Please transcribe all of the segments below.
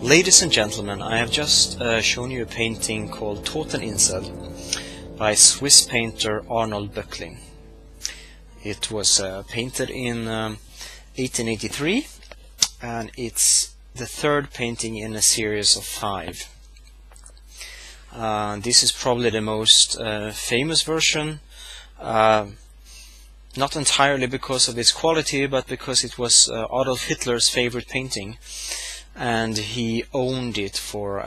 Ladies and gentlemen, I have just shown you a painting called Toteninsel by Swiss painter Arnold Böckling. It was painted in 1883, and it's the third painting in a series of 5. This is probably the most famous version, not entirely because of its quality, but because it was Adolf Hitler's favorite painting, and he owned it for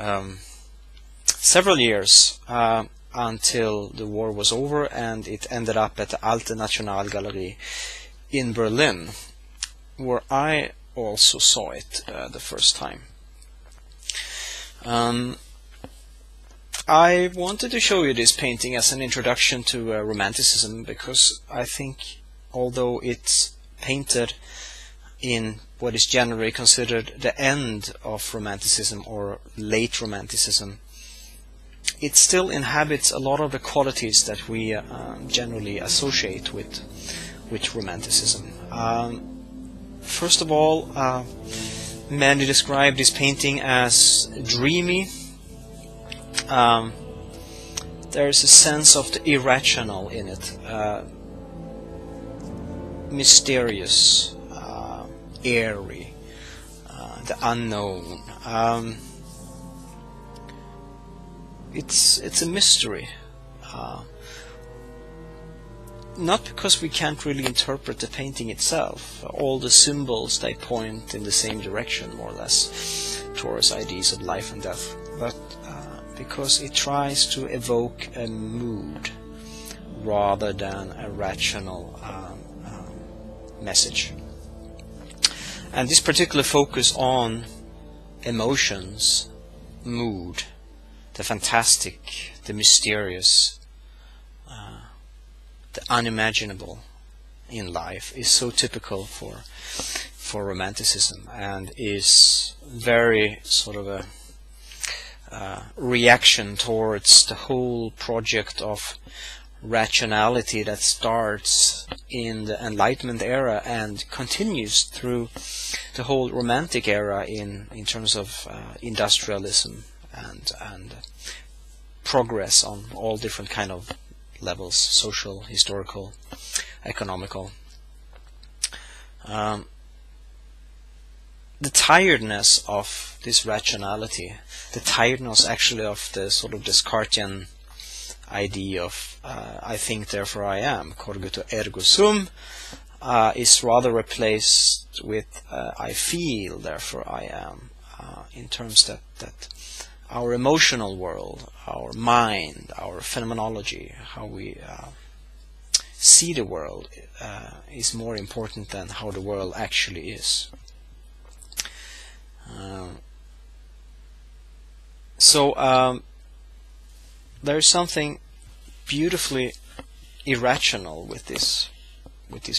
several years until the war was over, and it ended up at the Alte Nationalgalerie in Berlin, where I also saw it the first time. I wanted to show you this painting as an introduction to Romanticism, because I think although it's painted in what is generally considered the end of Romanticism or late Romanticism, it still inhabits a lot of the qualities that we generally associate with Romanticism. First of all, many describe this painting as dreamy. There is a sense of the irrational in it, mysterious, airy, the unknown. It's a mystery. Not because we can't really interpret the painting itself. All the symbols, they point in the same direction, more or less, towards ideas of life and death, but because it tries to evoke a mood rather than a rational message. And this particular focus on emotions, mood, the fantastic, the mysterious, the unimaginable in life is so typical for Romanticism, and is very sort of a reaction towards the whole project of rationality that starts in the Enlightenment era and continues through the whole Romantic era in terms of industrialism and progress on all different kind of levels: social, historical, economical. The tiredness of this rationality, the tiredness actually of the sort of Descartesian idea of I think therefore I am, cogito ergo sum, is rather replaced with I feel therefore I am, in terms that our emotional world, our mind, our phenomenology, how we see the world is more important than how the world actually is. So there's something beautifully irrational with this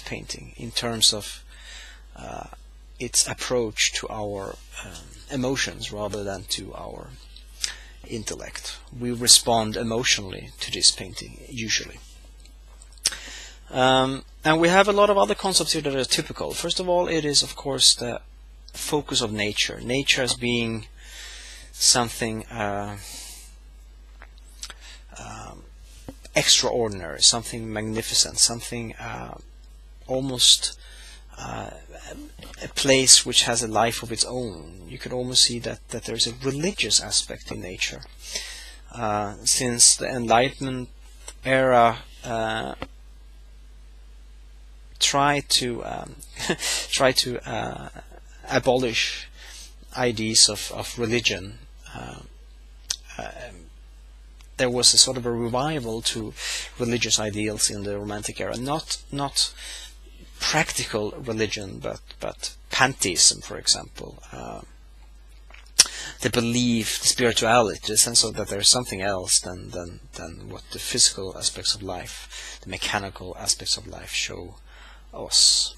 painting in terms of its approach to our emotions rather than to our intellect. We respond emotionally to this painting usually. And we have a lot of other concepts here that are typical. First of all, it is of course the focus of nature. Nature as being something extraordinary, something magnificent, something almost a place which has a life of its own. You could almost see that there's a religious aspect in nature. Since the Enlightenment era tried to abolish ideas of religion, there was a sort of a revival to religious ideals in the Romantic era. Not practical religion, but pantheism, for example. The belief, the spirituality, the sense of that there's something else than what the physical aspects of life, the mechanical aspects of life show us.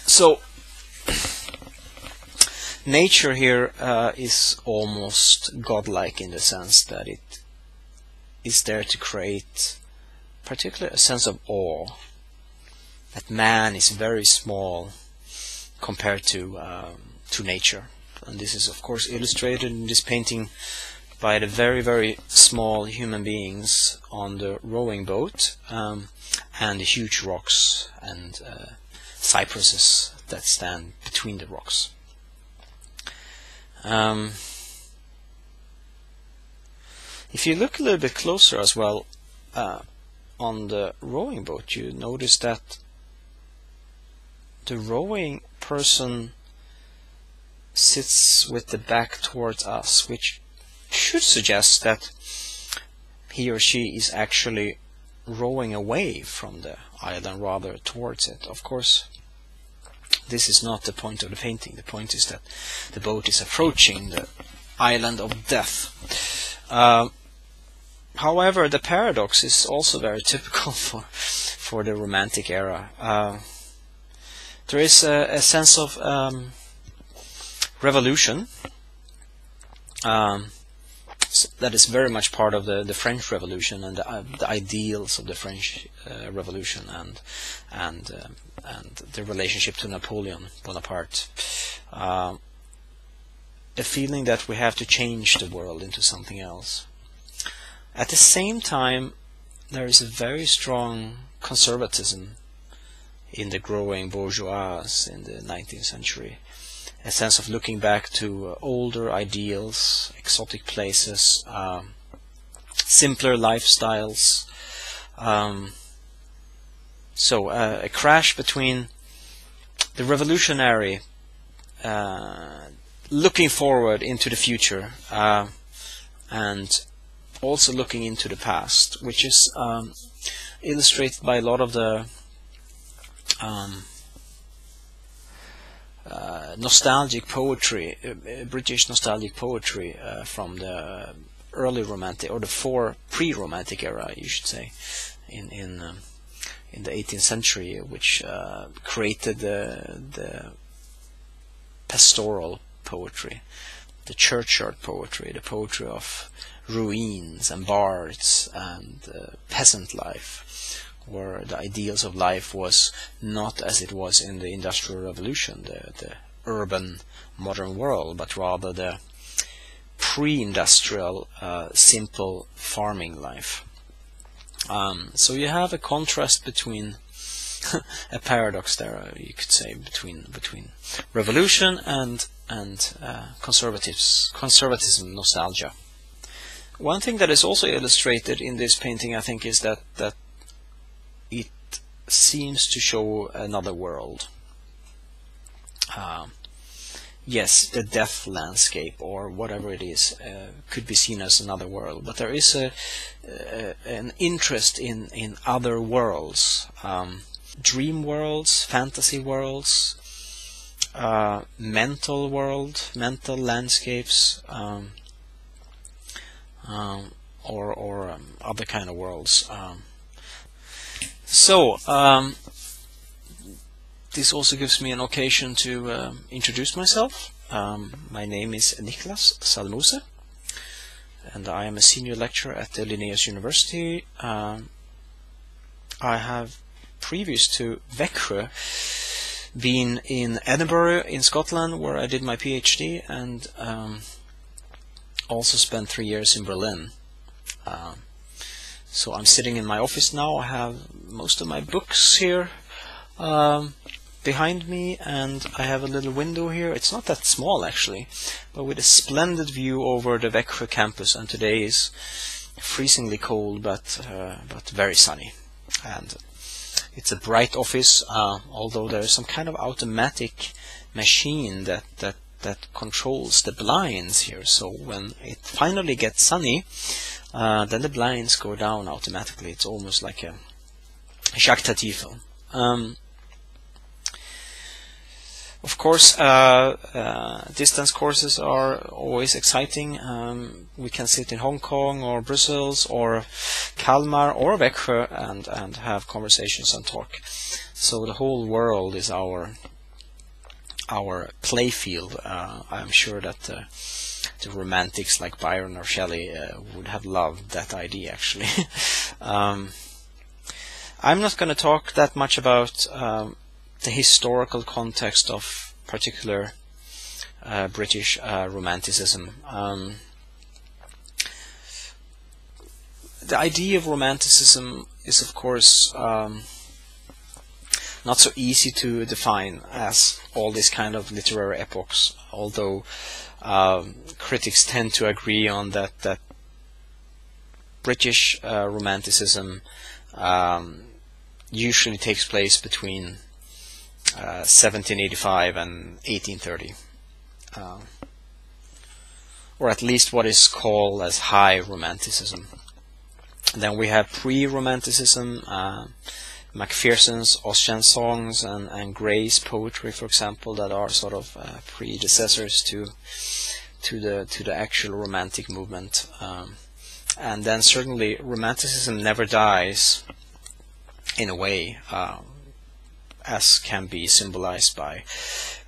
So nature here is almost godlike in the sense that it is there to create particularly a sense of awe, that man is very small compared to to nature. And this is of course illustrated in this painting by the very, very small human beings on the rowing boat, and the huge rocks and cypresses that stand between the rocks. If you look a little bit closer as well on the rowing boat, you notice that the rowing person sits with the back towards us, which should suggest that he or she is actually rowing away from the island rather towards it. Of course, this is not the point of the painting. The point is that the boat is approaching the island of death. However, the paradox is also very typical for the Romantic era. There is a sense of revolution that is very much part of the French Revolution and the ideals of the French Revolution and the relationship to Napoleon Bonaparte. A feeling that we have to change the world into something else. At the same time, there is a very strong conservatism in the growing bourgeois in the 19th century. A sense of looking back to older ideals, exotic places, simpler lifestyles. So a crash between the revolutionary looking forward into the future and also looking into the past, which is illustrated by a lot of the nostalgic poetry, British nostalgic poetry from the early Romantic, or the pre-Romantic era, you should say, in the 18th century, which created the pastoral poetry, the churchyard poetry, the poetry of ruins and bards and peasant life, where the ideals of life was not as it was in the Industrial Revolution, the urban modern world, but rather the pre-industrial simple farming life. So you have a contrast between a paradox there, you could say, between revolution and conservatism, nostalgia. One thing that is also illustrated in this painting, I think, is that it seems to show another world. Yes, the death landscape or whatever it is could be seen as another world, but there is an interest in other worlds, dream worlds, fantasy worlds, mental landscapes, or other kind of worlds. This also gives me an occasion to introduce myself. My name is Niklas Salmose, and I am a senior lecturer at the Linneaus University. I have, previous to Växjö, been in Edinburgh in Scotland, where I did my PhD, and also spent 3 years in Berlin. So I'm sitting in my office now. I have most of my books here behind me, and I have a little window here. It's not that small actually, but with a splendid view over the Växjö campus, and today is freezingly cold but very sunny, and it's a bright office, although there is some kind of automatic machine that controls the blinds here, so when it finally gets sunny, then the blinds go down automatically. It's almost like a Jacques Tati film. Of course, distance courses are always exciting. We can sit in Hong Kong or Brussels or Kalmar or Växjö and have conversations and talk. So the whole world is our playfield. I'm sure that the romantics like Byron or Shelley would have loved that idea, actually. I'm not going to talk that much about the historical context of particular British Romanticism. The idea of Romanticism is, of course, not so easy to define as all these kind of literary epochs, although critics tend to agree on that British Romanticism usually takes place between 1785 and 1830, or at least what is called as High Romanticism. Then we have pre-Romanticism, Macpherson's Ossian songs and Gray's poetry, for example, that are sort of predecessors to the actual Romantic movement. And then certainly Romanticism never dies, in a way, as can be symbolized by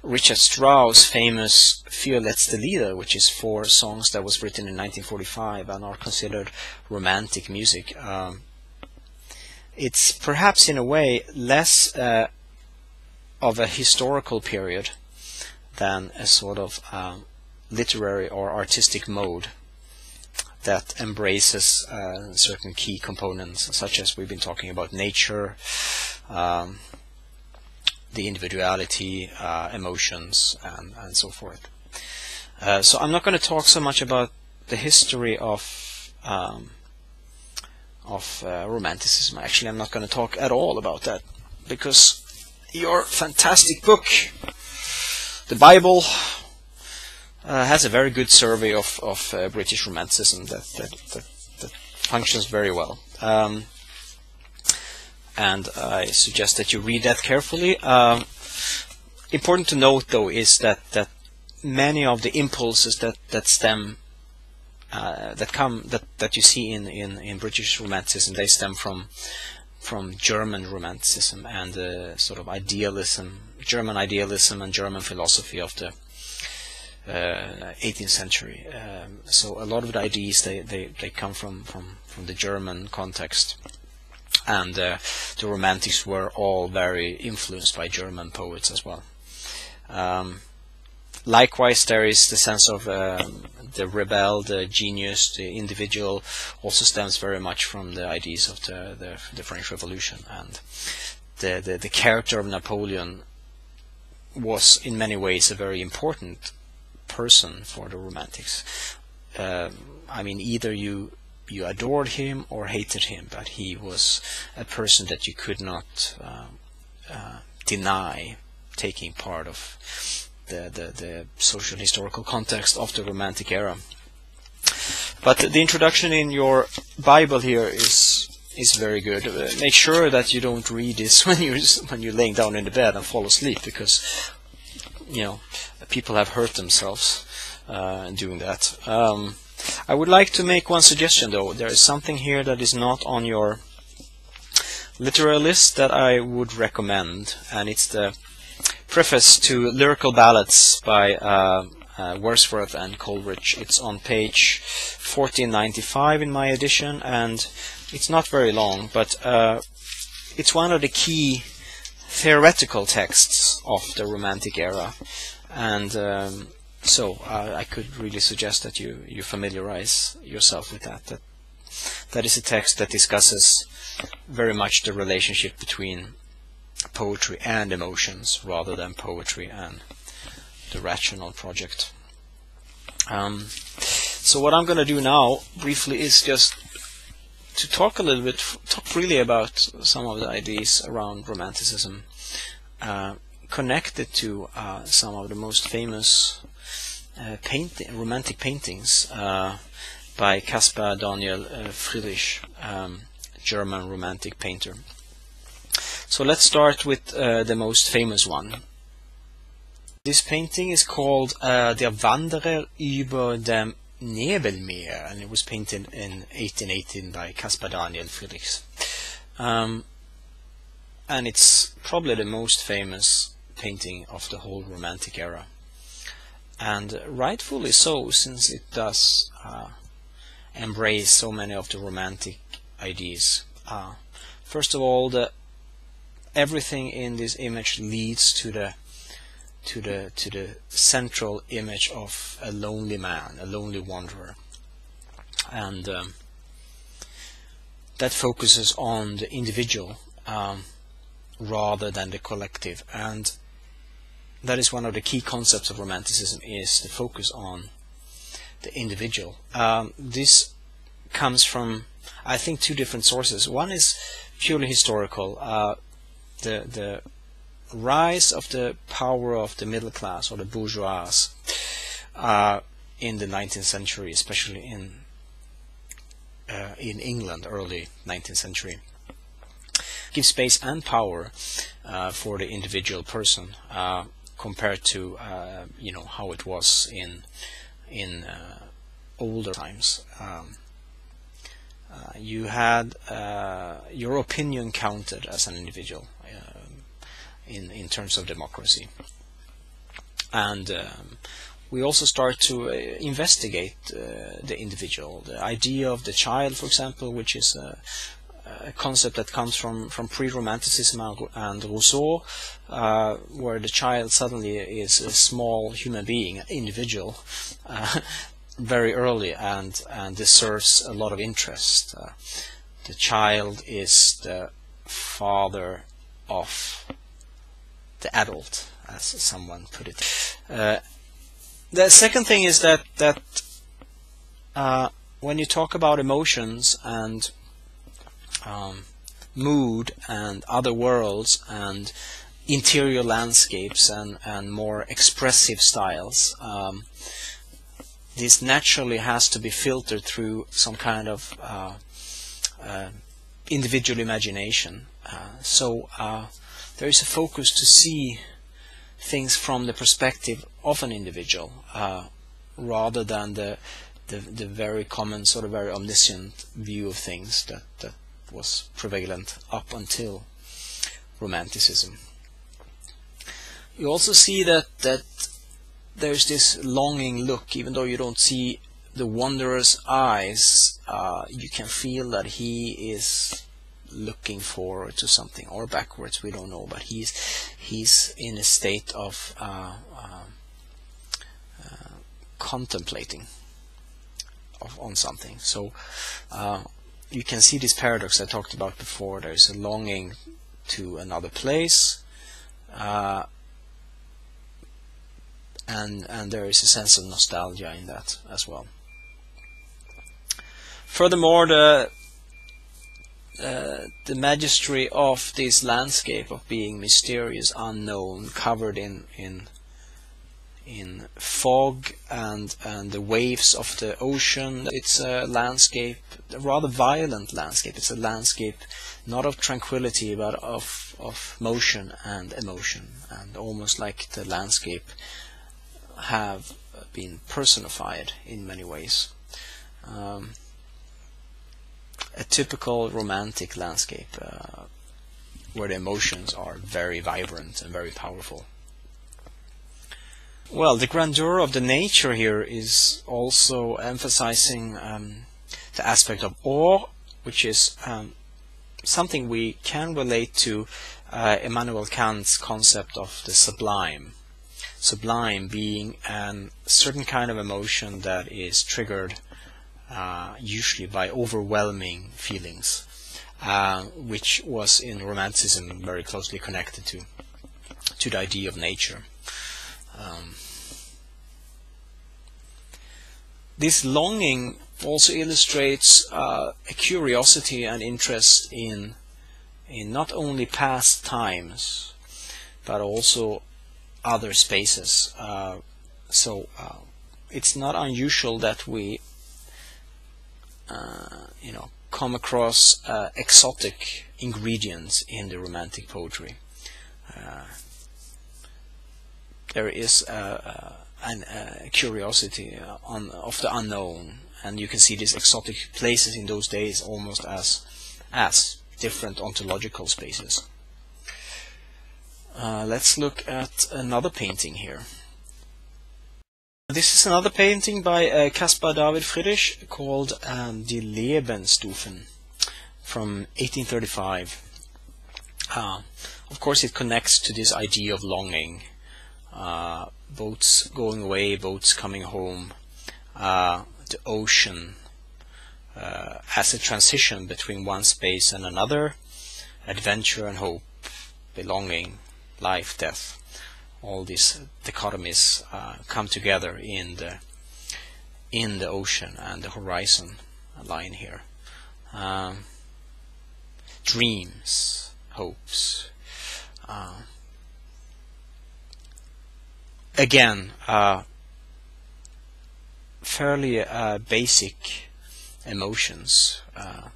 Richard Strauss' famous Für letzte Lieder, which is 4 songs that was written in 1945 and are considered romantic music. It's perhaps in a way less of a historical period than a sort of literary or artistic mode that embraces certain key components, such as we've been talking about nature, the individuality, emotions, and so forth. So I'm not going to talk so much about the history of Romanticism. Actually, I'm not going to talk at all about that, because your fantastic book, the Bible, has a very good survey of British Romanticism that functions very well. And I suggest that you read that carefully. Important to note, though, is that many of the impulses that stem that you see in British Romanticism, they stem from German Romanticism and sort of idealism, German idealism and German philosophy of the 18th century. So a lot of the ideas they come from the German context, and the Romantics were all very influenced by German poets as well. Likewise, there is the sense of the rebel, the genius, the individual, also stems very much from the ideas of the French Revolution, and the character of Napoleon was in many ways a very important person for the Romantics. I mean, either you adored him or hated him, but he was a person that you could not deny taking part of the social historical context of the Romantic era. But the introduction in your Bible here is very good. Make sure that you don't read this when you're laying down in the bed and fall asleep, because people have hurt themselves in doing that. I would like to make one suggestion, though. There is something here that is not on your literary list that I would recommend, and it's the preface to Lyrical Ballads by Wordsworth and Coleridge. It's on page 1495 in my edition, and it's not very long, but it's one of the key theoretical texts of the Romantic era, and so I could really suggest that you familiarize yourself with that. That is a text that discusses very much the relationship between poetry and emotions, rather than poetry and the rational project. So what I'm going to do now, briefly, is just to talk freely about some of the ideas around Romanticism, connected to some of the most famous romantic paintings by Caspar Daniel Friedrich, German romantic painter. So let's start with the most famous one. This painting is called Der Wanderer über dem Nebelmeer, and it was painted in 1818 by Caspar Daniel Friedrich. And it's probably the most famous painting of the whole Romantic era. And rightfully so, since it does embrace so many of the Romantic ideas. First of all, everything in this image leads to the to the central image of a lonely man, a lonely wanderer, and that focuses on the individual rather than the collective. And that is one of the key concepts of Romanticism, is the focus on the individual. This comes from, I think, two different sources. One is purely historical. The rise of the power of the middle class, or the bourgeois, in the 19th century, especially in England, early 19th century, gives space and power for the individual person, compared to how it was in older times. You had your opinion counted as an individual in terms of democracy, and we also start to investigate the individual. The idea of the child, for example, which is a concept that comes from pre-Romanticism and Rousseau, where the child suddenly is a small human being, an individual, very early, and deserves a lot of interest. The child is the father of the adult, as someone put it. The second thing is that when you talk about emotions and mood and other worlds and interior landscapes and more expressive styles, this naturally has to be filtered through some kind of individual imagination. So there is a focus to see things from the perspective of an individual, rather than the very common, sort of very omniscient view of things that was prevalent up until Romanticism. You also see that there's this longing look. Even though you don't see the wanderer's eyes, you can feel that he is looking forward to something, or backwards, we don't know, but he's in a state of contemplating on something. So you can see this paradox I talked about before. There's a longing to another place, and there is a sense of nostalgia in that as well. Furthermore, the majesty of this landscape of being mysterious, unknown, covered in fog and the waves of the ocean. It's a landscape, a rather violent landscape. It's a landscape not of tranquility, but of motion and emotion, and almost like the landscape have been personified in many ways. A typical romantic landscape where the emotions are very vibrant and very powerful. Well, the grandeur of the nature here is also emphasizing the aspect of awe, which is something we can relate to Immanuel Kant's concept of the sublime. Sublime being a certain kind of emotion that is triggered usually by overwhelming feelings, which was in Romanticism very closely connected to the idea of nature. This longing also illustrates a curiosity and interest in not only past times, but also other spaces. So it's not unusual that we come across exotic ingredients in the romantic poetry. There is a curiosity of the unknown, and you can see these exotic places in those days almost as different ontological spaces. Let's look at another painting here. This is another painting by Caspar David Friedrich called Die Lebensstufen from 1835. Of course, it connects to this idea of longing. boats going away, boats coming home, the ocean as a transition between one space and another, adventure and hope, belonging, life, death. All these dichotomies come together in the ocean and the horizon line here. Dreams, hopes. Again, fairly basic emotions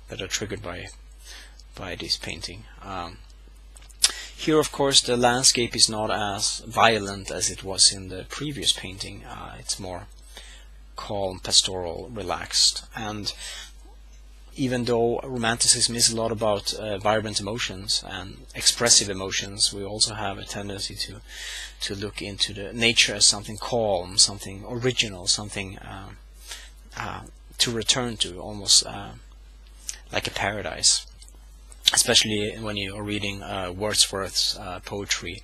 that are triggered by this painting. Here, of course, the landscape is not as violent as it was in the previous painting. It's more calm, pastoral, relaxed. And even though Romanticism is a lot about vibrant emotions and expressive emotions, we also have a tendency to look into the nature as something calm, something original, something to return to, almost like a paradise. Especially when you are reading Wordsworth's poetry,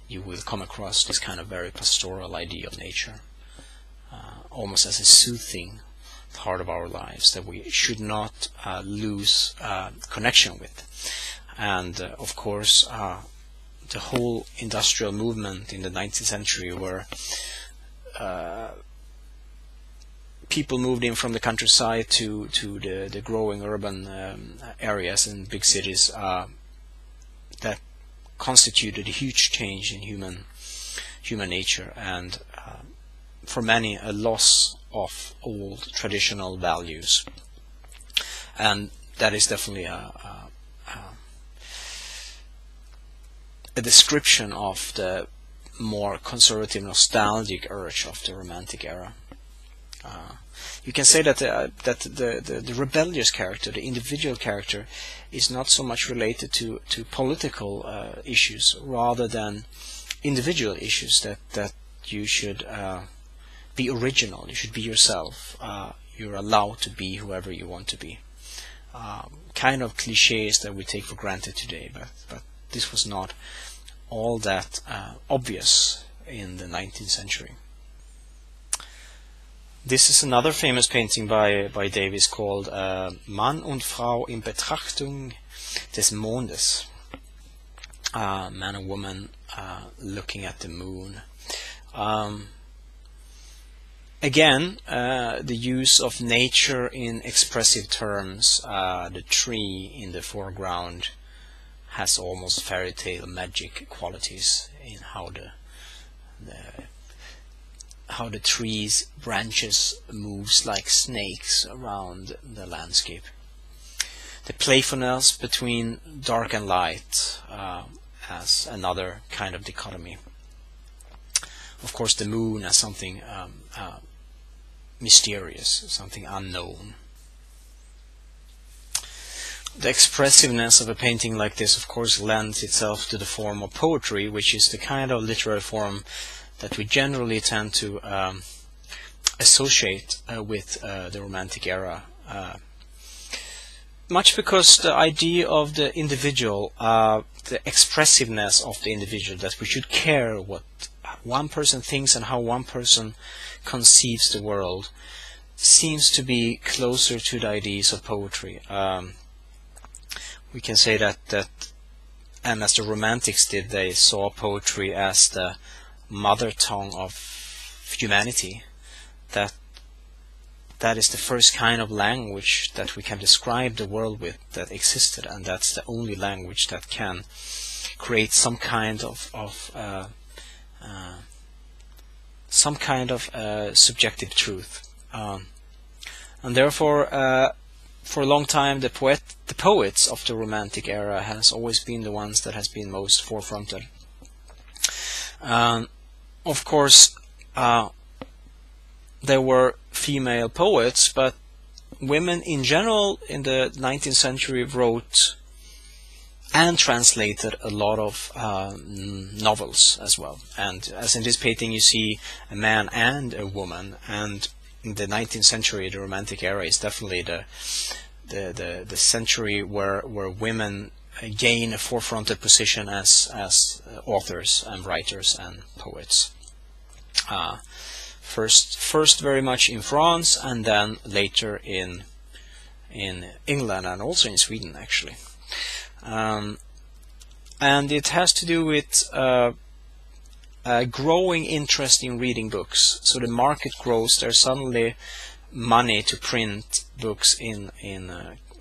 you will come across this kind of very pastoral idea of nature, almost as a soothing part of our lives that we should not lose connection with. And of course, the whole industrial movement in the 19th century, where people moved in from the countryside to the growing urban areas and big cities, that constituted a huge change in human nature, and for many a loss of old traditional values. And that is definitely a description of the more conservative, nostalgic urge of the Romantic era. You can say that the rebellious character, the individual character, is not so much related to political issues, rather than individual issues, that you should be original, you should be yourself, you're allowed to be whoever you want to be. Kind of cliches that we take for granted today, but this was not all that obvious in the 19th century. This is another famous painting by Davies called Mann und Frau in Betrachtung des Mondes. Man and woman looking at the moon. Again, the use of nature in expressive terms. The tree in the foreground has almost fairy tale magic qualities in how the tree's branches moves like snakes around the landscape. The playfulness between dark and light as another kind of dichotomy. Of course, the moon as something mysterious, something unknown. The expressiveness of a painting like this, of course, lends itself to the form of poetry, which is the kind of literary form that we generally tend to associate with the Romantic era. Much because the idea of the individual, the expressiveness of the individual, that we should care what one person thinks and how one person conceives the world, seems to be closer to the ideas of poetry. We can say that and as the Romantics did, they saw poetry as the mother tongue of humanity, that is the first kind of language that we can describe the world with that existed, and that's the only language that can create some kind of subjective truth, and therefore for a long time the poets of the Romantic era has always been the ones that has been most forefronted. Of course, there were female poets, but women in general in the 19th century wrote and translated a lot of novels as well. And as in this painting, you see a man and a woman. And in the 19th century, the Romantic era is definitely the century where women gain a forefronted position as authors and writers and poets. First very much in France, and then later in England and also in Sweden, actually. And it has to do with a growing interest in reading books. So the market grows. There's suddenly money to print books in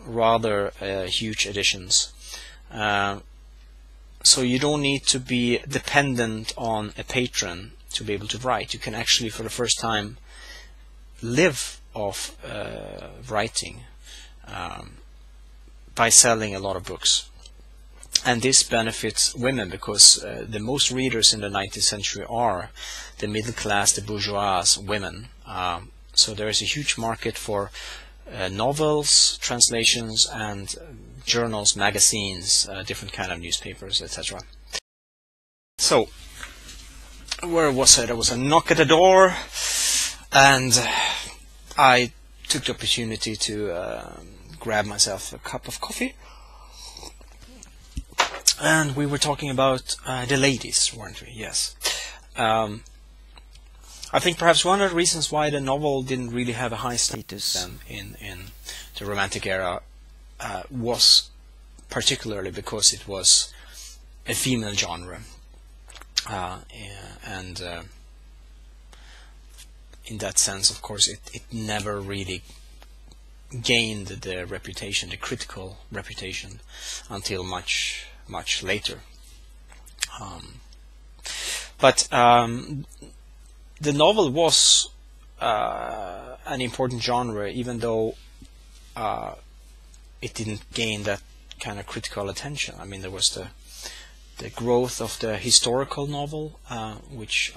rather huge editions. So you don't need to be dependent on a patron to be able to write. You can actually, for the first time, live off writing by selling a lot of books. And this benefits women, because the most readers in the 19th century are the middle class, the bourgeois women. So there is a huge market for novels, translations, and journals, magazines, different kind of newspapers, etc. So, where was I? There was a knock at the door, and I took the opportunity to grab myself a cup of coffee. And we were talking about the ladies, weren't we? Yes. I think perhaps one of the reasons why the novel didn't really have a high status then in the Romantic era was particularly because it was a female genre. And in that sense, of course, it never really gained the reputation, the critical reputation, until much later. But the novel was an important genre, even though it didn't gain that kind of critical attention. I mean, there was the growth of the historical novel, which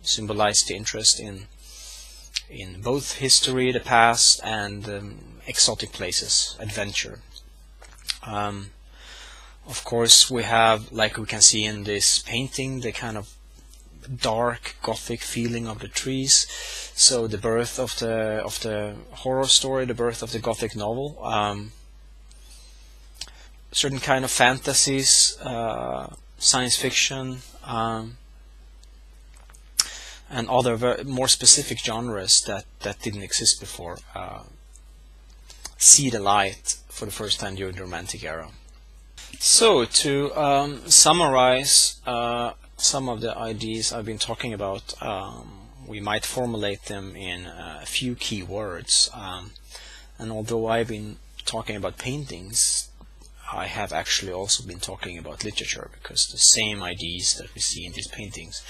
symbolized the interest in both history, the past, and exotic places, adventure. Of course, we have, like we can see in this painting, the kind of dark Gothic feeling of the trees. So the birth of the horror story, the birth of the Gothic novel, certain kind of fantasies, science fiction, and other more specific genres that didn't exist before see the light for the first time during the Romantic era. So to summarize some of the ideas I've been talking about, we might formulate them in a few key words. And although I've been talking about paintings, I have actually also been talking about literature, because the same ideas that we see in these paintings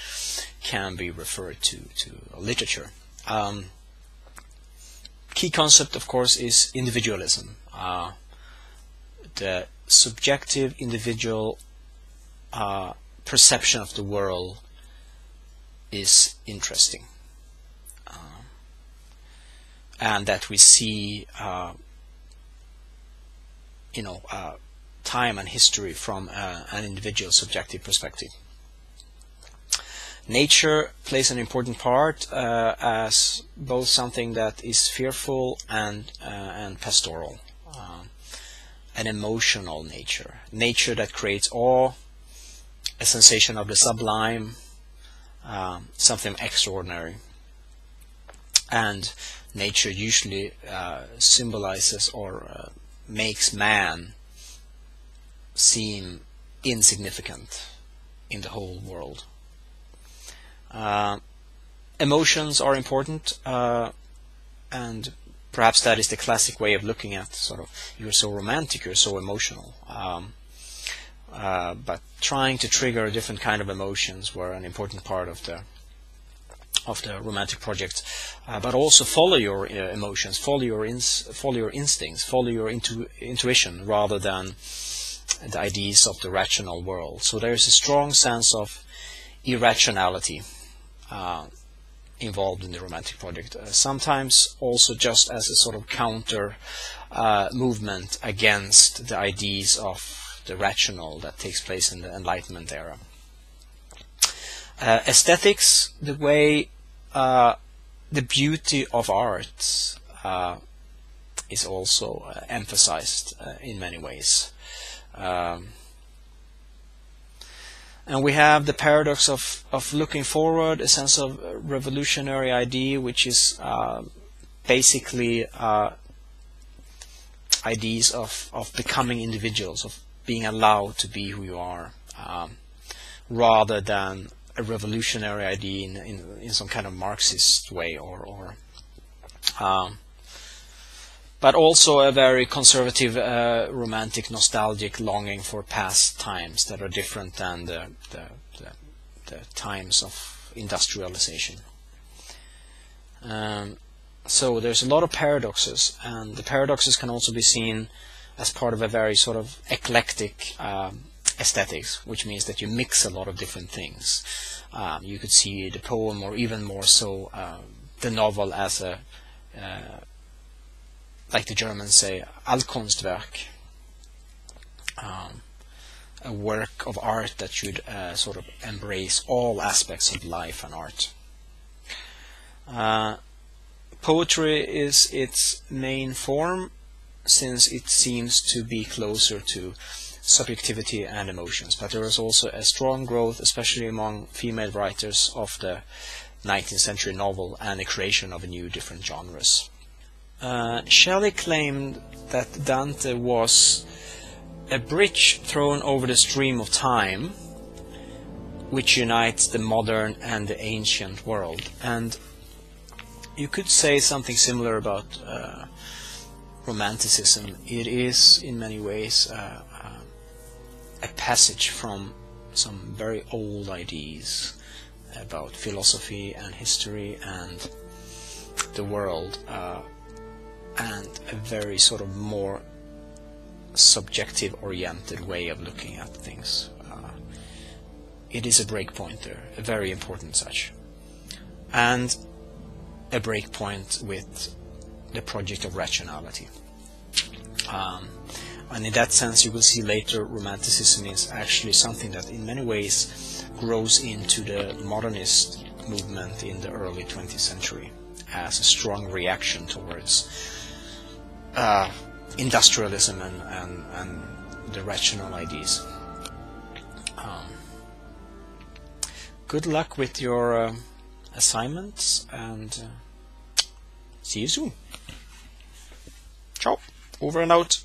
can be referred to literature. Key concept, of course, is individualism. The subjective individual perception of the world is interesting, and that we see time and history from an individual subjective perspective. Nature plays an important part as both something that is fearful and pastoral. An emotional nature that creates awe, a sensation of the sublime, something extraordinary. And nature usually symbolizes or makes man seem insignificant in the whole world. Emotions are important, and perhaps that is the classic way of looking at sort of, you're so romantic, you're so emotional. But trying to trigger different kind of emotions were an important part of the romantic project. But also follow your emotions, follow your instincts, follow your intuition, rather than the ideas of the rational world. So there is a strong sense of irrationality involved in the romantic project, sometimes also just as a sort of counter movement against the ideas of the rational that takes place in the Enlightenment era. Aesthetics, the way the beauty of art is also emphasized in many ways. And we have the paradox of looking forward, a sense of revolutionary idea, which is basically ideas of becoming individuals, of being allowed to be who you are, rather than a revolutionary idea in some kind of Marxist way, but also a very conservative, romantic, nostalgic longing for past times that are different than the times of industrialization. So there's a lot of paradoxes, and the paradoxes can also be seen as part of a very sort of eclectic aesthetics, which means that you mix a lot of different things. You could see the poem, or even more so the novel, as a like the Germans say, Allkunstwerk, a work of art that should sort of embrace all aspects of life and art. Poetry is its main form, since it seems to be closer to subjectivity and emotions, but there is also a strong growth, especially among female writers, of the 19th century novel and the creation of new different genres. Shelley claimed that Dante was a bridge thrown over the stream of time which unites the modern and the ancient world, and you could say something similar about Romanticism. It is in many ways a passage from some very old ideas about philosophy and history and the world, and a very sort of more subjective oriented way of looking at things. It is a breakpoint there, a very important such, and a breakpoint with the project of rationality. And in that sense, you will see later Romanticism is actually something that in many ways grows into the modernist movement in the early 20th century as a strong reaction towards industrialism and the rational ideas. Good luck with your assignments, and see you soon. Ciao, over and out.